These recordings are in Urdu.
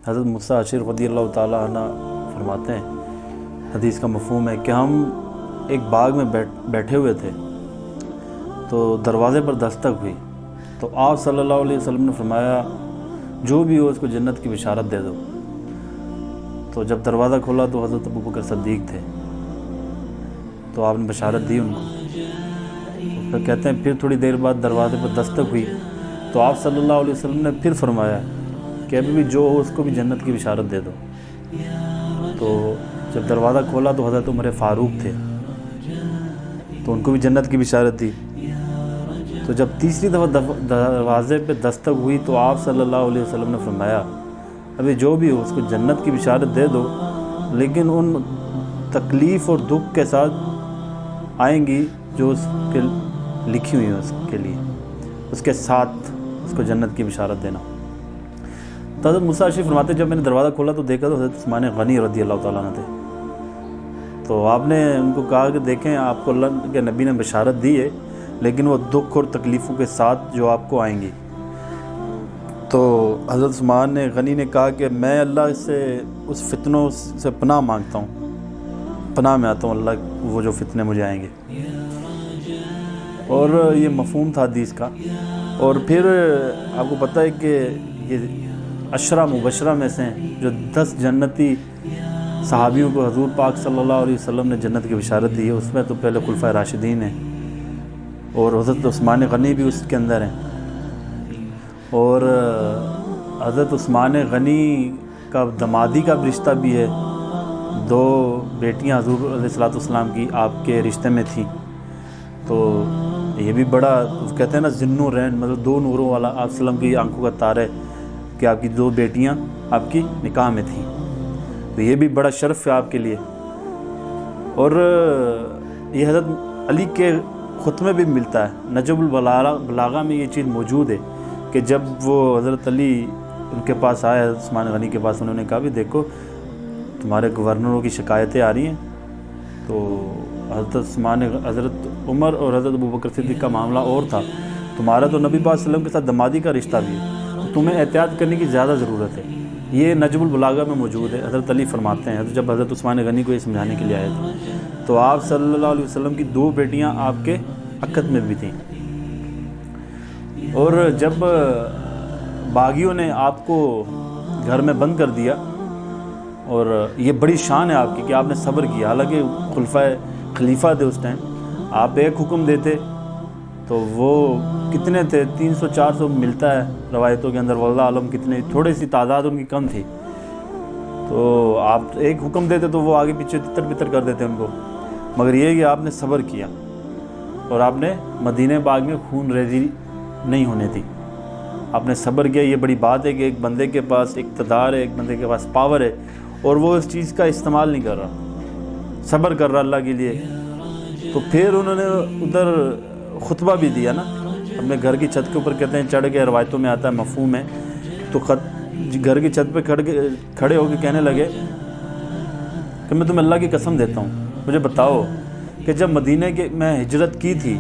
حضرت موسیٰ عاشر رضی اللہ تعالیٰ عنہ فرماتے ہیں، حدیث کا مفہوم ہے کہ ہم ایک باغ میں بیٹھے ہوئے تھے تو دروازے پر دستک ہوئی تو آپ صلی اللہ علیہ وسلم نے فرمایا جو بھی ہو اس کو جنت کی بشارت دے دو۔ تو جب دروازہ کھولا تو حضرت ابوبکر صدیق تھے، تو آپ نے بشارت دی ان کو۔ پھر کہتے ہیں پھر تھوڑی دیر بعد دروازے پر دستک ہوئی تو آپ صلی اللہ علیہ وسلم نے پھر فرمایا کہ ابھی بھی جو ہو اس کو بھی جنت کی بشارت دے دو۔ تو جب دروازہ کھولا تو حضرت عمر فاروق تھے، تو ان کو بھی جنت کی بشارت دی۔ تو جب تیسری دفعہ دروازے پہ دستک ہوئی تو آپ صلی اللہ علیہ وسلم نے فرمایا ابھی جو بھی ہو اس کو جنت کی بشارت دے دو، لیکن ان تکلیف اور دکھ کے ساتھ آئیں گی جو اس کے لکھی ہوئی ہیں، اس کے لیے اس کے ساتھ اس کو جنت کی بشارت دینا۔ تو حضرت موسیٰ عاشر فرماتے ہیں جب میں نے دروازہ کھولا تو دیکھا تو حضرت عثمان غنی رضی اللہ تعالیٰ عنہ تھے۔ تو آپ نے ان کو کہا کہ دیکھیں آپ کو اللہ کے نبی نے بشارت دی ہے، لیکن وہ دکھ اور تکلیفوں کے ساتھ جو آپ کو آئیں گی۔ تو حضرت عثمان غنی نے کہا کہ میں اللہ سے اس فتنوں سے پناہ مانگتا ہوں، پناہ میں آتا ہوں اللہ وہ جو فتنے مجھے آئیں گے۔ اور یہ مفہوم تھا حدیث کا۔ اور پھر آپ کو پتہ ہے کہ یہ عشرہ مبشرہ میں سے ہیں جو 10 جنتی صحابیوں کو حضور پاک صلی اللہ علیہ وسلم نے جنت کی بشارت دی ہے، اس میں تو پہلے خلفائے راشدین ہیں اور حضرت عثمان غنی بھی اس کے اندر ہیں۔ اور حضرت عثمان غنی کا دمادی کا رشتہ بھی ہے، 2 بیٹیاں حضور علیہ الصلوۃ والسلام کی آپ کے رشتے میں تھیں۔ تو یہ بھی بڑا کہتے ہیں نا ذن و رین، مطلب 2 نوروں والا آپ وسلم کی آنکھوں کا تارا ہے کہ آپ کی 2 بیٹیاں آپ کی نکاح میں تھیں، تو یہ بھی بڑا شرف ہے آپ کے لیے۔ اور یہ حضرت علی کے خطبے بھی ملتا ہے، نجم البلاغہ میں یہ چیز موجود ہے کہ جب وہ حضرت علی ان کے پاس آئے، حضرت عثمان غنی کے پاس، انہوں نے کہا بھی دیکھو تمہارے گورنروں کی شکایتیں آ رہی ہیں۔ تو حضرت عمر اور حضرت ابوبکر صدیق کا معاملہ اور تھا، تمہارا تو نبی پاک صلی اللہ علیہ وسلم کے ساتھ دمادی کا رشتہ بھی ہے، تو تمہیں احتیاط کرنے کی زیادہ ضرورت ہے۔ یہ نجم البلاغہ میں موجود ہے۔ حضرت علی فرماتے ہیں جب حضرت عثمان غنی کو یہ سمجھانے کے لیے آئے تھے تو آپ صلی اللہ علیہ وسلم کی 2 بیٹیاں آپ کے عقد میں بھی تھیں، اور جب باغیوں نے آپ کو گھر میں بند کر دیا، اور یہ بڑی شان ہے آپ کی کہ آپ نے صبر کیا، حالانکہ خلیفہ تھے اس ٹائم، آپ ایک حکم دیتے تو وہ کتنے تھے 300-400 ملتا ہے روایتوں کے اندر، واللہ عالم کتنے، تھوڑی سی تعداد ان کی کم تھی، تو آپ ایک حکم دیتے تو وہ آگے پیچھے تتر بتر کر دیتے ان کو، مگر یہ کہ آپ نے صبر کیا اور آپ نے مدینہ باغ میں خون ریزی نہیں ہونے دی، آپ نے صبر کیا۔ یہ بڑی بات ہے کہ ایک بندے کے پاس اقتدار ہے، ایک بندے کے پاس پاور ہے، اور وہ اس چیز کا استعمال نہیں کر رہا، صبر کر رہا اللہ کے لیے۔ تو پھر انہوں نے ادھر خطبہ بھی دیا نا اپنے گھر کی چھت کے اوپر، کہتے ہیں چڑھ کے، روایتوں میں آتا ہے مفہوم ہے، تو گھر کی چھت پہ کھڑے ہو کے کہنے لگے کہ میں تمہیں اللہ کی قسم دیتا ہوں، مجھے بتاؤ کہ جب مدینہ کے میں ہجرت کی تھی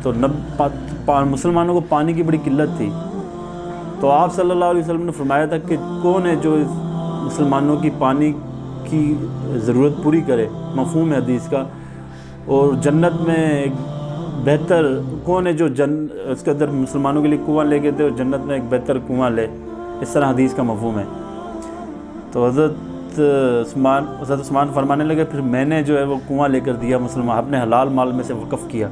تو مسلمانوں کو پانی کی بڑی قلت تھی، تو آپ صلی اللہ علیہ وسلم نے فرمایا تھا کہ کون ہے جو مسلمانوں کی پانی کی ضرورت پوری کرے، مفہوم ہے حدیث کا، اور جنت میں ایک بہتر کون ہے جو اس کے اندر مسلمانوں کے لیے کنواں لے کے دے اور جنت میں ایک بہتر کنواں لے، اس طرح حدیث کا مفہوم ہے۔ تو حضرت عثمان فرمانے لگے پھر میں نے جو ہے وہ کنواں لے کر دیا، مسلمان اپنے حلال مال میں سے وقف کیا،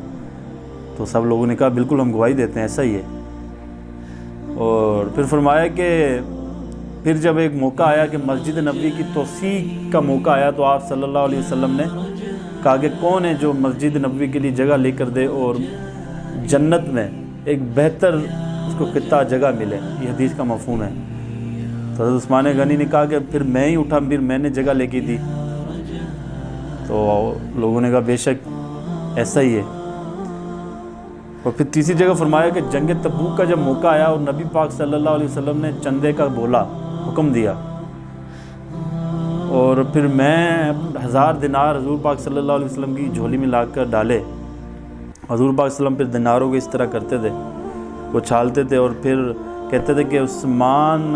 تو سب لوگوں نے کہا بالکل ہم گواہی دیتے ہیں ایسا ہی ہے۔ اور پھر فرمایا کہ پھر جب ایک موقع آیا کہ مسجد نبوی کی توسیع کا موقع آیا تو آپ صلی اللہ علیہ وسلم نے کہا کہ کون ہے جو مسجد نبوی کے لیے جگہ لے کر دے اور جنت میں ایک بہتر اس کو خطہ جگہ ملے، یہ حدیث کا مفہوم ہے۔ تو حضرت عثمان غنی نے کہا کہ پھر میں ہی اٹھا، پھر میں نے جگہ لے کے دی، تو لوگوں نے کہا بے شک ایسا ہی ہے۔ اور پھر تیسری جگہ فرمایا کہ جنگ تبوک کا جب موقع آیا اور نبی پاک صلی اللہ علیہ وسلم نے چندے کا بولا، حکم دیا، اور پھر میں 1000 دینار حضور پاک صلی اللہ علیہ وسلم کی جھولی میں لا کر ڈالے، حضور پاک صلی اللہ علیہ وسلم پھر دیناروں کو اس طرح کرتے تھے، وہ چھالتے تھے اور پھر کہتے تھے کہ عثمان